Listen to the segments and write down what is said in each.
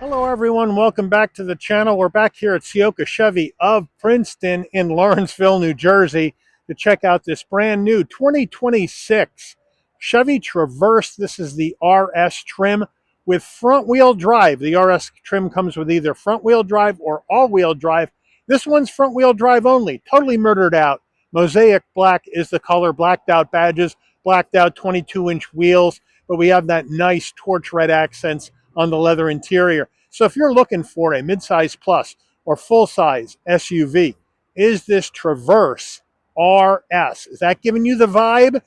Hello everyone, welcome back to the channel. We're back here at Ciocca Chevy of Princeton in Lawrenceville, New Jersey to check out this brand new 2026 Chevy Traverse. This is the RS trim with front wheel drive. The RS trim comes with either front wheel drive or all wheel drive. This one's front wheel drive only, totally murdered out. Mosaic black is the color, blacked out badges, blacked out 22-inch wheels, but we have that nice torch red accents on the leather interior. So if you're looking for a midsize plus or full-size SUV, is this Traverse RS? Is that giving you the vibe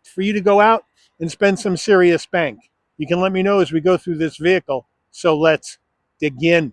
for you to go out and spend some serious bank? You can let me know as we go through this vehicle. So let's dig in.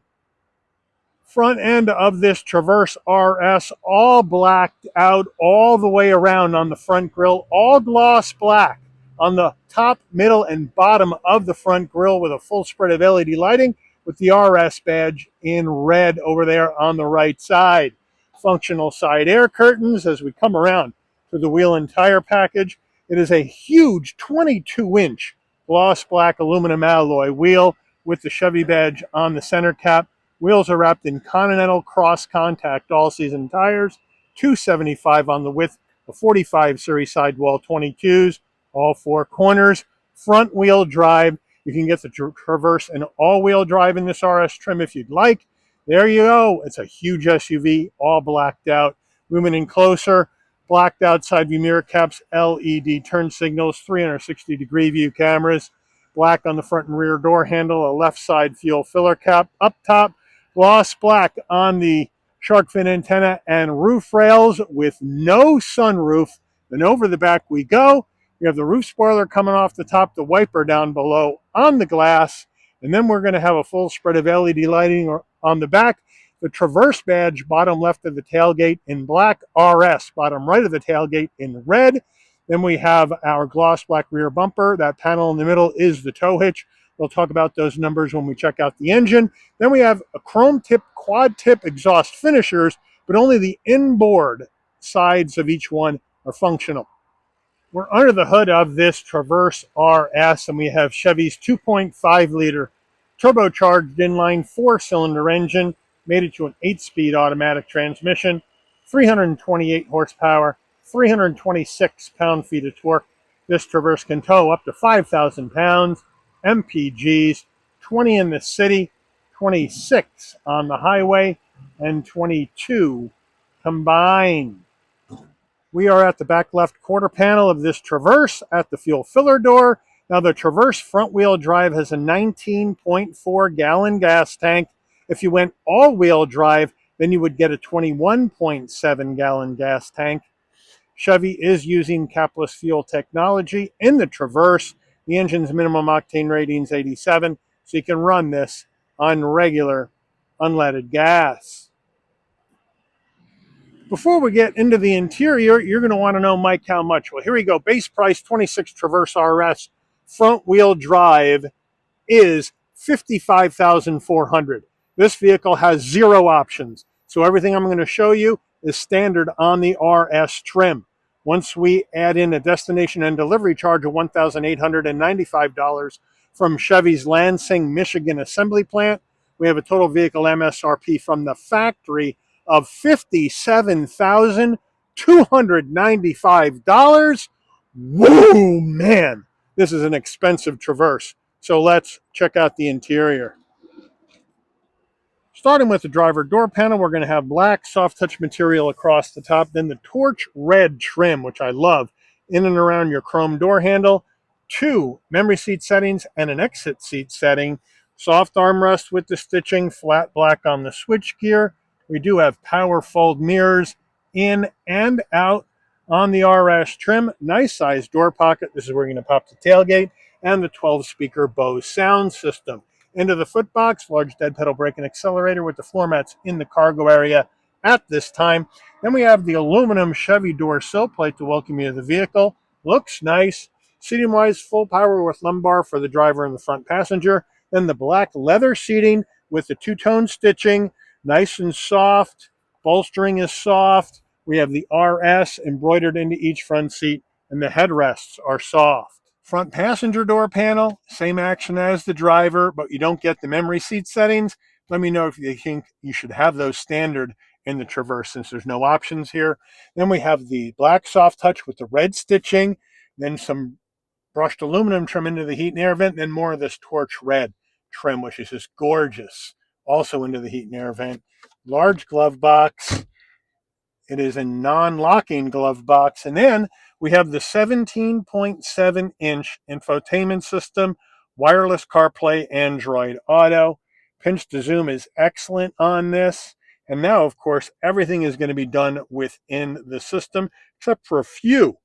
Front end of this Traverse RS, all blacked out all the way around on the front grille, all gloss black on the top, middle, and bottom of the front grille with a full spread of LED lighting with the RS badge in red over there on the right side. Functional side air curtains as we come around to the wheel and tire package. It is a huge 22-inch gloss black aluminum alloy wheel with the Chevy badge on the center cap. Wheels are wrapped in Continental cross contact all-season tires, 275 on the width, a 45 series sidewall 22s. All four corners, front wheel drive. You can get the Traverse and all-wheel drive in this RS trim if you'd like. There you go. It's a huge SUV, all blacked out. Zooming in closer, blacked out side view mirror caps, LED turn signals, 360-degree view cameras, black on the front and rear door handle, a left side fuel filler cap. Up top, gloss black on the shark fin antenna and roof rails with no sunroof. Then over the back we go. We have the roof spoiler coming off the top, the wiper down below on the glass, and then we're going to have a full spread of LED lighting on the back. The Traverse badge, bottom left of the tailgate in black, RS, bottom right of the tailgate in red. Then we have our gloss black rear bumper. That panel in the middle is the tow hitch. We'll talk about those numbers when we check out the engine. Then we have a chrome tip, quad tip exhaust finishers, but only the inboard sides of each one are functional. We're under the hood of this Traverse RS, and we have Chevy's 2.5-liter turbocharged inline 4-cylinder engine, made it to an 8-speed automatic transmission, 328 horsepower, 326 pound-feet of torque. This Traverse can tow up to 5,000 pounds, MPGs, 20 in the city, 26 on the highway, and 22 combined. We are at the back left quarter panel of this Traverse at the fuel filler door. Now the Traverse front wheel drive has a 19.4 gallon gas tank. If you went all wheel drive, then you would get a 21.7 gallon gas tank. Chevy is using capless fuel technology in the Traverse. The engine's minimum octane rating is 87, so you can run this on regular unleaded gas. Before we get into the interior, you're going to want to know, Mike, how much? Well, here we go. Base price 26 Traverse RS front wheel drive is $55,400. This vehicle has 0 options. So everything I'm going to show you is standard on the RS trim. Once we add in a destination and delivery charge of $1,895 from Chevy's Lansing, Michigan assembly plant, we have a total vehicle MSRP from the factory of $57,295. Whoa, man, this is an expensive Traverse. So let's check out the interior. Starting with the driver door panel, we're going to have black soft touch material across the top, then the torch red trim, which I love, in and around your chrome door handle, 2 memory seat settings and an exit seat setting, soft armrest with the stitching, flat black on the switch gear. We do have power fold mirrors in and out on the RS trim. Nice size door pocket. This is where you're going to pop the tailgate, and the 12-speaker Bose sound system. Into the footbox, large dead pedal brake and accelerator with the floor mats in the cargo area at this time. Then we have the aluminum Chevy door sill plate to welcome you to the vehicle. Looks nice. Seating-wise, full power with lumbar for the driver and the front passenger. Then the black leather seating with the two-tone stitching. Nice and soft. Bolstering is soft. We have the RS embroidered into each front seat, and the headrests are soft. Front passenger door panel, same action as the driver, but you don't get the memory seat settings. Let me know if you think you should have those standard in the Traverse since there's no options here. Then we have the black soft touch with the red stitching, then some brushed aluminum trim into the heat and air vent, then more of this torch red trim, which is just gorgeous, also into the heat and air vent. Large glove box. It is a non-locking glove box. And then we have the 17.7-inch infotainment system, wireless CarPlay, Android Auto. Pinch to zoom is excellent on this. And now, of course, everything is going to be done within the system, except for a few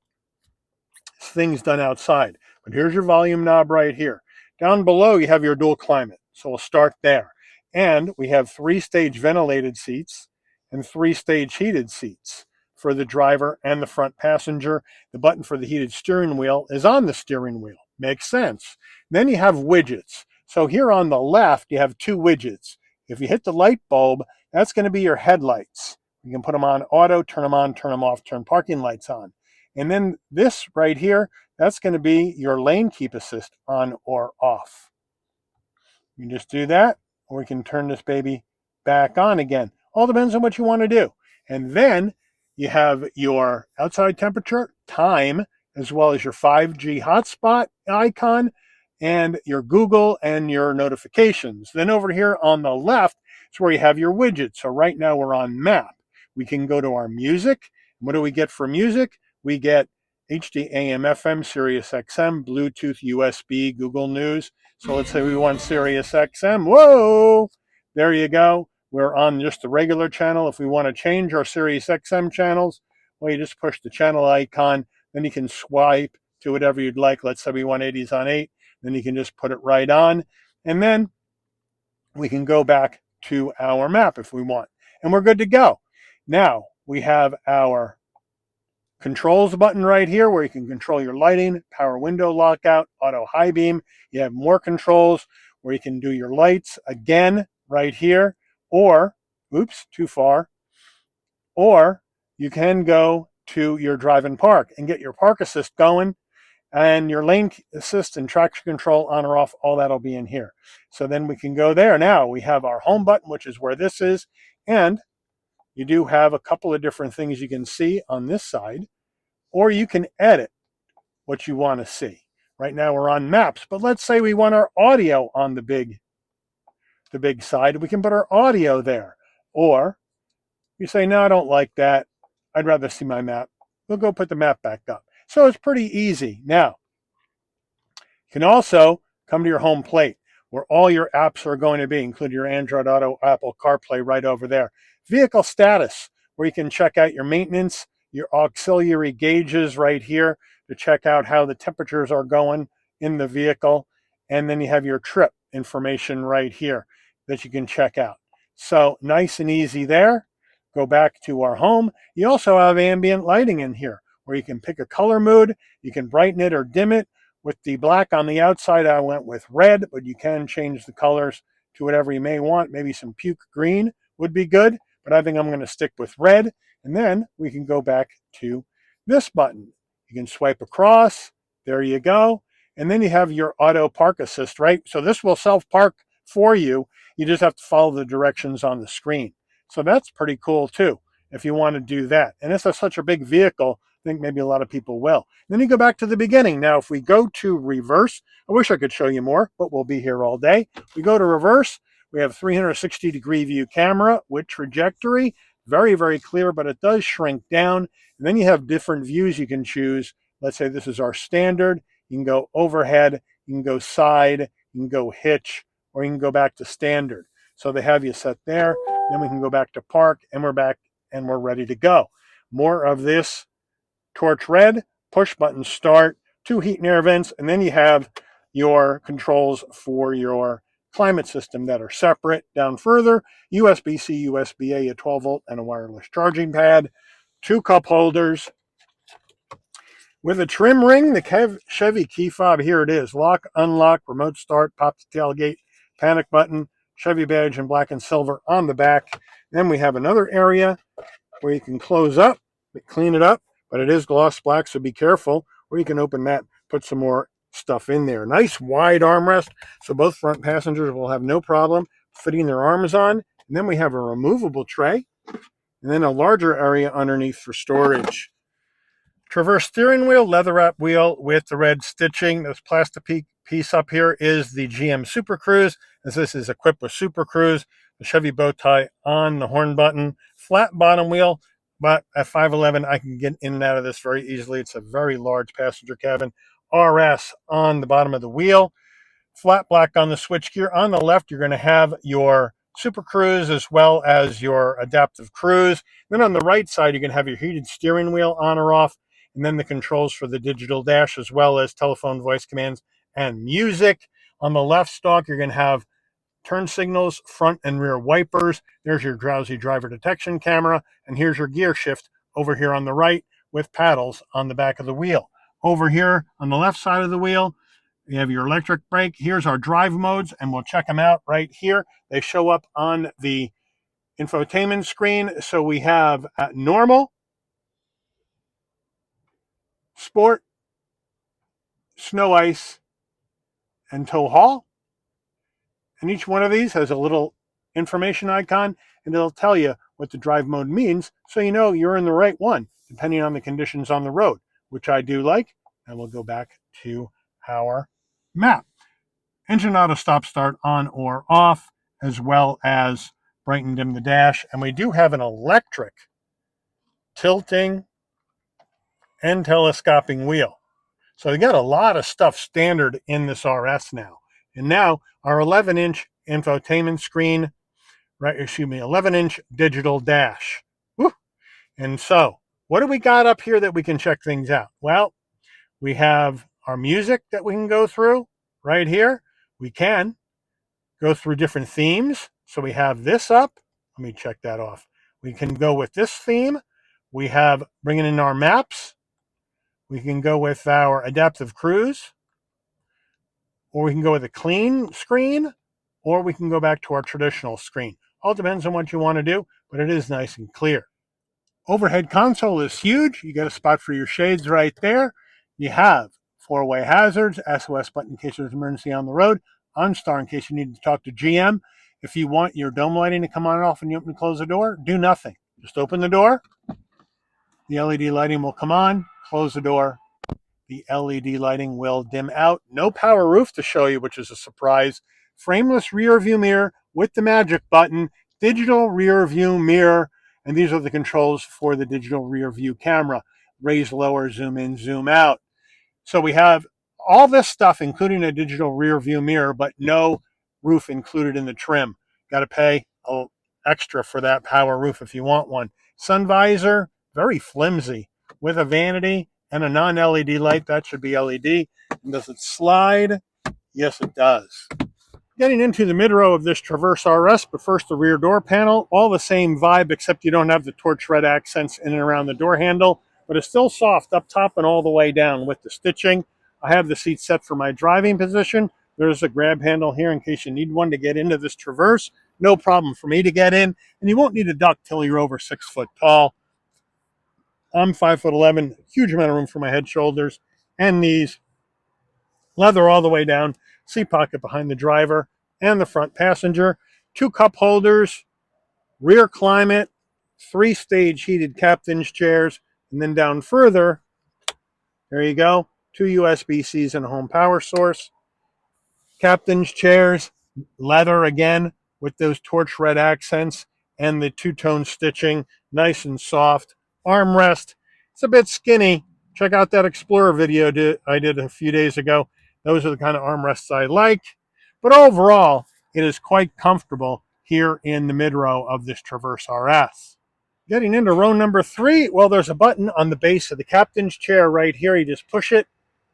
things done outside. But here's your volume knob right here. Down below, you have your dual climate. So we'll start there. And we have 3-stage ventilated seats and 3-stage heated seats for the driver and the front passenger. The button for the heated steering wheel is on the steering wheel. Makes sense. Then you have widgets. So here on the left, you have 2 widgets. If you hit the light bulb, that's going to be your headlights. You can put them on auto, turn them on, turn them off, turn parking lights on. And then this right here, that's going to be your lane keep assist on or off. You can just do that, or we can turn this baby back on again. All depends on what you want to do. And then you have your outside temperature, time, as well as your 5G hotspot icon, and your Google and your notifications. Then over here on the left is where you have your widgets. So right now we're on map. We can go to our music. What do we get for music? We get HD, AM, FM, Sirius XM, Bluetooth, USB, Google News. So let's say we want Sirius XM. Whoa! There you go. We're on just the regular channel. If we want to change our Sirius XM channels, well, you just push the channel icon. Then you can swipe to whatever you'd like. Let's say we want 80s on 8. Then you can just put it right on. And then we can go back to our map if we want. And we're good to go. Now, we have our controls button right here where you can control your lighting, power window lockout, auto high beam. You have more controls where you can do your lights again right here, or, oops, too far, or you can go to your drive and park and get your park assist going, and your lane assist and traction control on or off, all that'll be in here. So then we can go there. Now we have our home button, which is where this is, and you do have a couple of different things you can see on this side, or you can edit what you want to see. Right now we're on maps, but let's say we want our audio on the big side. We can put our audio there. Or you say, no, I don't like that. I'd rather see my map. We'll go put the map back up. So it's pretty easy. Now, you can also come to your home plate where all your apps are going to be, including your Android Auto, Apple CarPlay right over there. Vehicle status, where you can check out your maintenance, your auxiliary gauges right here to check out how the temperatures are going in the vehicle. And then you have your trip information right here that you can check out. So nice and easy there. Go back to our home. You also have ambient lighting in here where you can pick a color mood. You can brighten it or dim it. With the black on the outside, I went with red, but you can change the colors to whatever you may want. Maybe some puke green would be good, but I think I'm going to stick with red. And then we can go back to this button. You can swipe across. There you go. And then you have your auto park assist, right? So this will self-park for you. You just have to follow the directions on the screen. So that's pretty cool too, if you want to do that. And it's such a big vehicle, I think maybe a lot of people will. Then you go back to the beginning. Now, if we go to reverse, I wish I could show you more, but we'll be here all day. We go to reverse. We have 360-degree view camera with trajectory. Very, very clear, but it does shrink down. And then you have different views you can choose. Let's say this is our standard. You can go overhead, you can go side, you can go hitch, or you can go back to standard. So they have you set there. Then we can go back to park, and we're back, and we're ready to go. More of this torch red, push button start, 2 heat and air vents, and then you have your controls for your climate system that are separate. Down further, USB-C, USB-A, a 12-volt, and a wireless charging pad, 2 cup holders. With a trim ring, the Chevy key fob, here it is. Lock, unlock, remote start, pop the tailgate, panic button, Chevy badge in black and silver on the back. Then we have another area where you can close up, clean it up, but it is gloss black, so be careful. Or you can open that, put some more stuff in there. Nice wide armrest, so both front passengers will have no problem fitting their arms on. And then we have a removable tray, and then a larger area underneath for storage. Traverse steering wheel, leather wrap wheel with the red stitching. This plastic piece up here is the GM Super Cruise, as this is equipped with Super Cruise, the Chevy bow tie on the horn button, flat bottom wheel, but at 5'11", I can get in and out of this very easily. It's a very large passenger cabin. RS on the bottom of the wheel, flat black on the switchgear. On the left, you're going to have your Super Cruise as well as your adaptive cruise. Then on the right side, you're going to have your heated steering wheel on or off, and then the controls for the digital dash as well as telephone voice commands and music. On the left stalk, you're going to have turn signals, front and rear wipers. There's your drowsy driver detection camera, and here's your gear shift over here on the right with paddles on the back of the wheel. Over here on the left side of the wheel, you have your electric brake. Here's our drive modes, and we'll check them out right here. They show up on the infotainment screen. So we have normal, sport, snow, ice, and tow haul. And each one of these has a little information icon, and it'll tell you what the drive mode means, so you know you're in the right one, depending on the conditions on the road, which I do like. And we'll go back to our map. Engine auto stop start on or off, as well as brighten and dim the dash. And we do have an electric tilting and telescoping wheel. So we got a lot of stuff standard in this RS now. And now our 11-inch infotainment screen, 11-inch digital dash. Woo. And so what do we got up here that we can check things out? Well, we have our music that we can go through right here. We can go through different themes. So we have this up. Let me check that off. We can go with this theme. We have bringing in our maps. We can go with our adaptive cruise, or we can go with a clean screen, or we can go back to our traditional screen. All depends on what you want to do, but it is nice and clear. Overhead console is huge. You got a spot for your shades right there. You have four-way hazards, SOS button in case there's an emergency on the road, OnStar in case you need to talk to GM. If you want your dome lighting to come on and off and you open and close the door, do nothing. Just open the door. The LED lighting will come on. Close the door. The LED lighting will dim out. No power roof to show you, which is a surprise. Frameless rear view mirror with the magic button. Digital rear view mirror. And these are the controls for the digital rear view camera. Raise, lower, zoom in, zoom out. So we have all this stuff, including a digital rear view mirror, but no roof included in the trim. Got to pay extra for that power roof if you want one. Sun visor, very flimsy, with a vanity and a non-LED light. That should be LED. And does it slide? Yes, it does. Getting into the mid-row of this Traverse RS, but first the rear door panel. All the same vibe, except you don't have the torch red accents in and around the door handle, but it's still soft up top and all the way down with the stitching. I have the seat set for my driving position. There's a grab handle here in case you need one to get into this Traverse. No problem for me to get in, and you won't need a duck till you're over 6 foot tall. I'm 5'11", huge amount of room for my head, shoulders, and knees. Leather all the way down, seat pocket behind the driver and the front passenger. 2 cup holders, rear climate, 3-stage heated captain's chairs, and then down further, there you go, 2 USB-Cs and a home power source. Captain's chairs, leather again with those torch red accents and the 2-tone stitching, nice and soft. Armrest, it's a bit skinny. Check out that Explorer video I did a few days ago. Those are the kind of armrests I like. But overall, it is quite comfortable here in the mid-row of this Traverse RS. Getting into row number 3, well, there's a button on the base of the captain's chair right here. You just push it,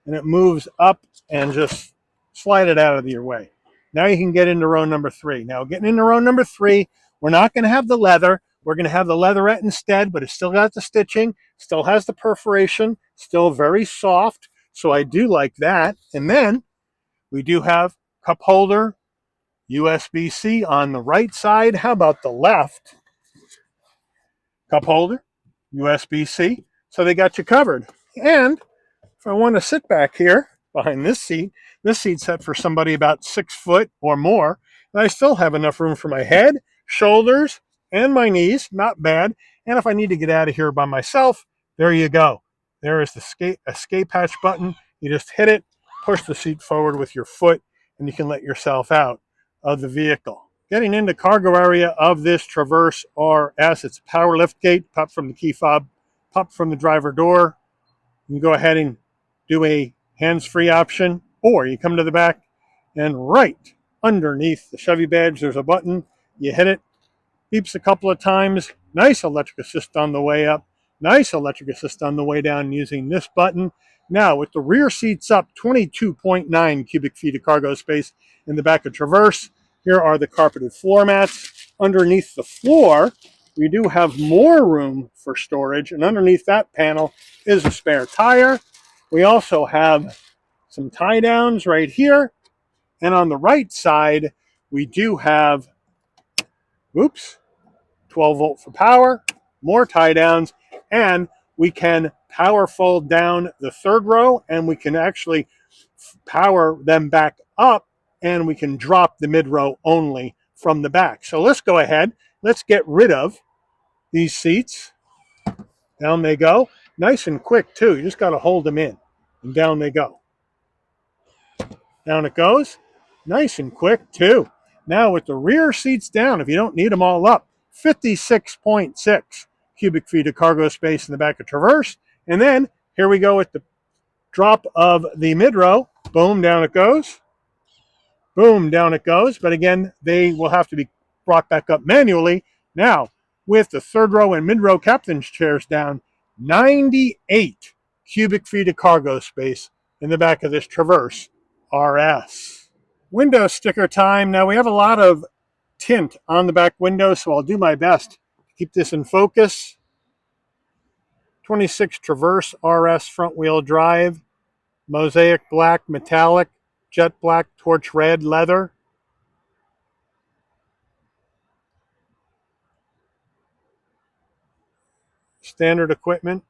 and it moves up and just slide it out of your way. Now you can get into row number 3. Now, getting into row number 3, we're not going to have the leather. We're going to have the leatherette instead, but it's still got the stitching, still has the perforation, still very soft. So I do like that. And then we do have cup holder, USB-C on the right side. How about the left? Cup holder, USB-C. So they got you covered. And if I want to sit back here, behind this seat. This seat's set for somebody about 6 foot or more. And I still have enough room for my head, shoulders, and my knees. Not bad. And if I need to get out of here by myself, there you go. There is the escape hatch button. You just hit it, push the seat forward with your foot, and you can let yourself out of the vehicle. Getting into cargo area of this Traverse RS, it's a power lift gate, pop from the key fob, pop from the driver door. You can go ahead and do a hands-free option, or you come to the back and right underneath the Chevy badge, there's a button. You hit it, beeps a couple of times. Nice electric assist on the way up. Nice electric assist on the way down using this button. Now, with the rear seats up, 22.9 cubic feet of cargo space in the back of Traverse. Here are the carpeted floor mats. Underneath the floor, we do have more room for storage, and underneath that panel is a spare tire. We also have some tie downs right here. And on the right side, we do have, 12 volt for power, more tie downs, and we can power fold down the third row, and we can actually power them back up, and we can drop the mid row only from the back. So let's go ahead. Let's get rid of these seats. Down they go. Nice and quick, too. You just got to hold them in, and down they go. Down it goes. Nice and quick, too. Now with the rear seats down, if you don't need them all up, 56.6 cubic feet of cargo space in the back of Traverse. And then here we go with the drop of the mid row. Boom, down it goes. Boom, down it goes. But again, they will have to be brought back up manually. Now, with the third row and mid row captain's chairs down, 98 cubic feet of cargo space in the back of this Traverse RS. Window sticker time. Now, we have a lot of tint on the back window, so I'll do my best to keep this in focus. 26 Traverse RS front wheel drive, mosaic black, metallic, jet black, torch red leather. Standard equipment.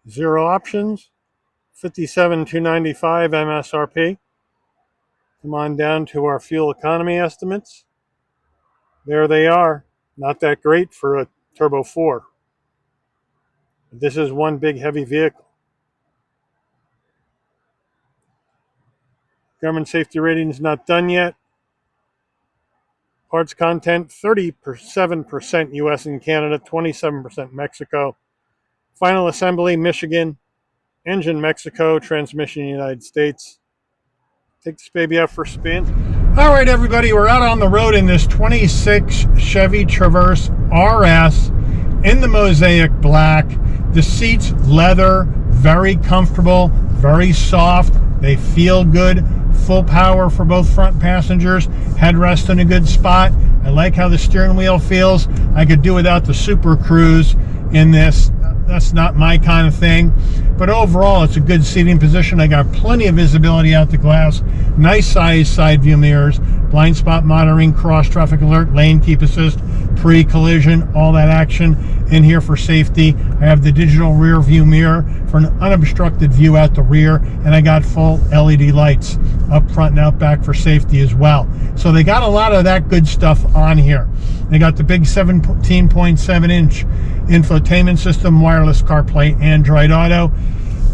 Zero options. $57,295 MSRP. Come on down to our fuel economy estimates. There they are. Not that great for a Turbo 4. This is one big heavy vehicle. Government safety rating is not done yet. Parts content, 37% US and Canada, 27% Mexico. Final assembly, Michigan. Engine, Mexico. Transmission, United States. Take this baby out for a spin. All right, everybody, we're out on the road in this 26 Chevy Traverse RS in the mosaic black. The seats, leather, very comfortable, very soft. They feel good. Full power for both front passengers. Headrest in a good spot. I like how the steering wheel feels. I could do without the Super Cruise in this. That's not my kind of thing. But overall, it's a good seating position. I got plenty of visibility out the glass. Nice size side view mirrors. Blind spot monitoring, cross traffic alert, lane keep assist, pre-collision, all that action in here for safety. I have the digital rear view mirror for an unobstructed view out the rear. And I got full LED lights up front and out back for safety as well. So they got a lot of that good stuff on here. They got the big 17.7-inch infotainment system, wireless CarPlay, Android Auto,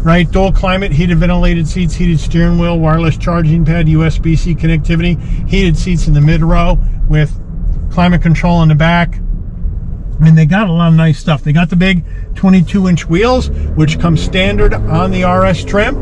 right? Dual climate, heated ventilated seats, heated steering wheel, wireless charging pad, USB-C connectivity, heated seats in the mid row with climate control in the back. I mean, they got a lot of nice stuff. They got the big 22-inch wheels, which come standard on the RS trim.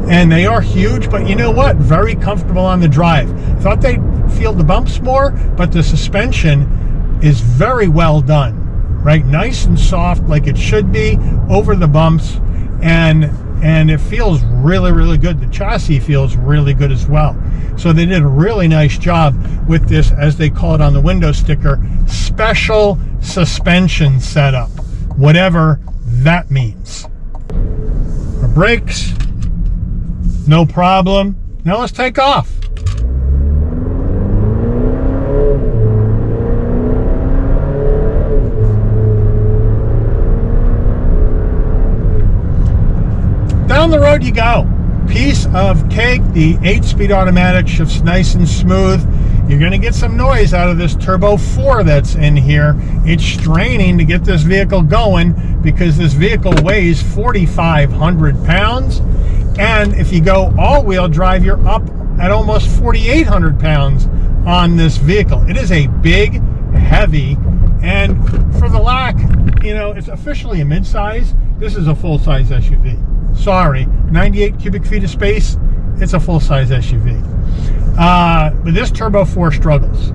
And they are huge, but you know what? Very comfortable on the drive. Thought they'd feel the bumps more, but the suspension is very well done, right? Nice and soft like it should be over the bumps. And and it feels really, really good. The chassis feels really good as well. So they did a really nice job with this, as they call it on the window sticker, special suspension setup, whatever that means. Our brakes, no problem. Now let's take off. Down the road you go. Piece of cake. The 8-speed automatic shifts nice and smooth. You're going to get some noise out of this turbo 4 that's in here. It's straining to get this vehicle going because this vehicle weighs 4,500 pounds. And if you go all-wheel drive, you're up at almost 4,800 pounds on this vehicle. It is a big, heavy, and for the lack, it's officially a midsize. This is a full-size SUV. Sorry, 98 cubic feet of space, it's a full-size SUV. But this Turbo 4 struggles.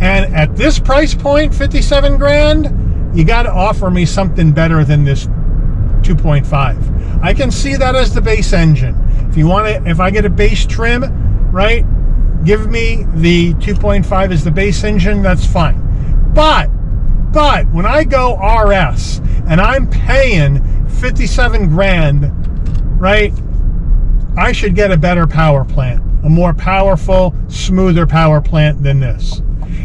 And at this price point, 57 grand, you got to offer me something better than this 2.5. I can see that as the base engine. If I get a base trim, right, give me the 2.5 as the base engine, that's fine. But when I go RS and I'm paying 57 grand, right, I should get a better power plant, a more powerful, smoother power plant than this.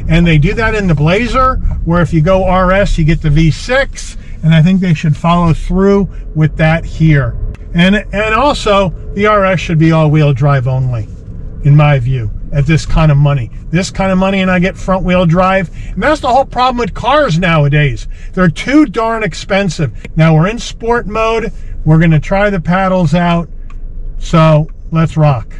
And they do that in the Blazer, where if you go RS, you get the V6, and I think they should follow through with that here. And also, the RS should be all-wheel drive only, in my view, at this kind of money. This kind of money, and I get front-wheel drive. And that's the whole problem with cars nowadays. They're too darn expensive. Now, we're in sport mode. We're going to try the paddles out. So, let's rock.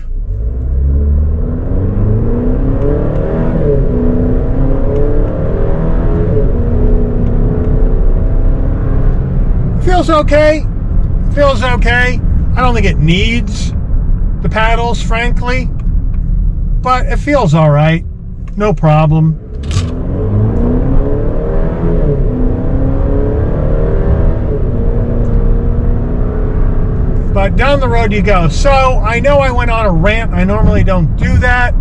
Feels okay. Feels okay. I don't think it needs the paddles, frankly. But it feels all right. No problem. But down the road you go. So I know I went on a rant. I normally don't do that.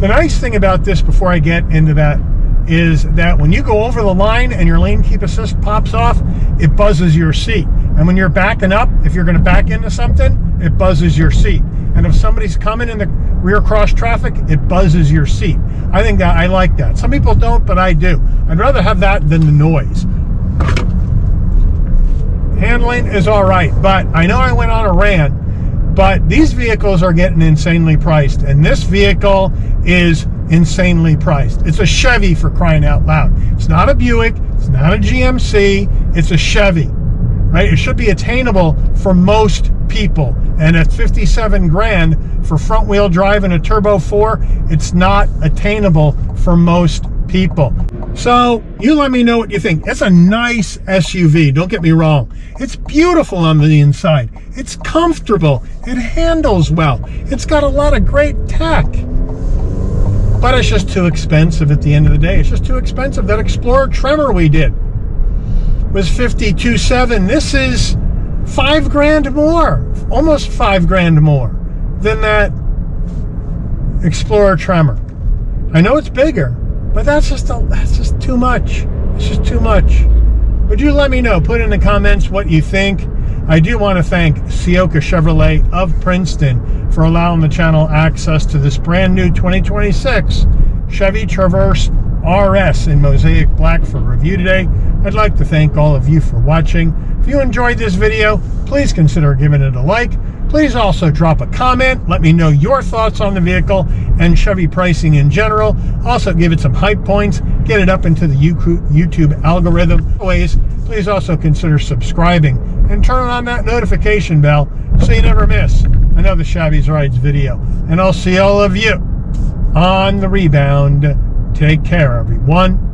The nice thing about this, before I get into that, is that when you go over the line and your lane keep assist pops off, it buzzes your seat. And when you're backing up, if you're going to back into something, it buzzes your seat. And if somebody's coming in the rear cross traffic, it buzzes your seat. I think that I like that. Some people don't, but I do. I'd rather have that than the noise. Handling is all right, but I know I went on a rant, but these vehicles are getting insanely priced, and this vehicle is insanely priced. It's a Chevy, for crying out loud. It's not a Buick, it's not a GMC, it's a Chevy, right? It should be attainable for most people, and at 57 grand for front wheel drive and a Turbo 4, it's not attainable for most people. So you let me know what you think. It's a nice SUV, don't get me wrong. It's beautiful on the inside. It's comfortable. It handles well. It's got a lot of great tech. But it's just too expensive at the end of the day. It's just too expensive. That Explorer Tremor we did was $52,700. This is 5 grand more, almost 5 grand more than that Explorer Tremor. I know it's bigger, but that's just too much. It's just too much. Would you let me know? Put in the comments what you think. I do want to thank Ciocca Chevrolet of Princeton for allowing the channel access to this brand new 2026 Chevy Traverse RS in Mosaic Black for review today. I'd like to thank all of you for watching. If you enjoyed this video, please consider giving it a like. Please also drop a comment. Let me know your thoughts on the vehicle and Chevy pricing in general. Also give it some hype points. Get it up into the YouTube algorithm. Always, please also consider subscribing and turn on that notification bell so you never miss another Shabby's Rides video. And I'll see all of you on the rebound. Take care, everyone.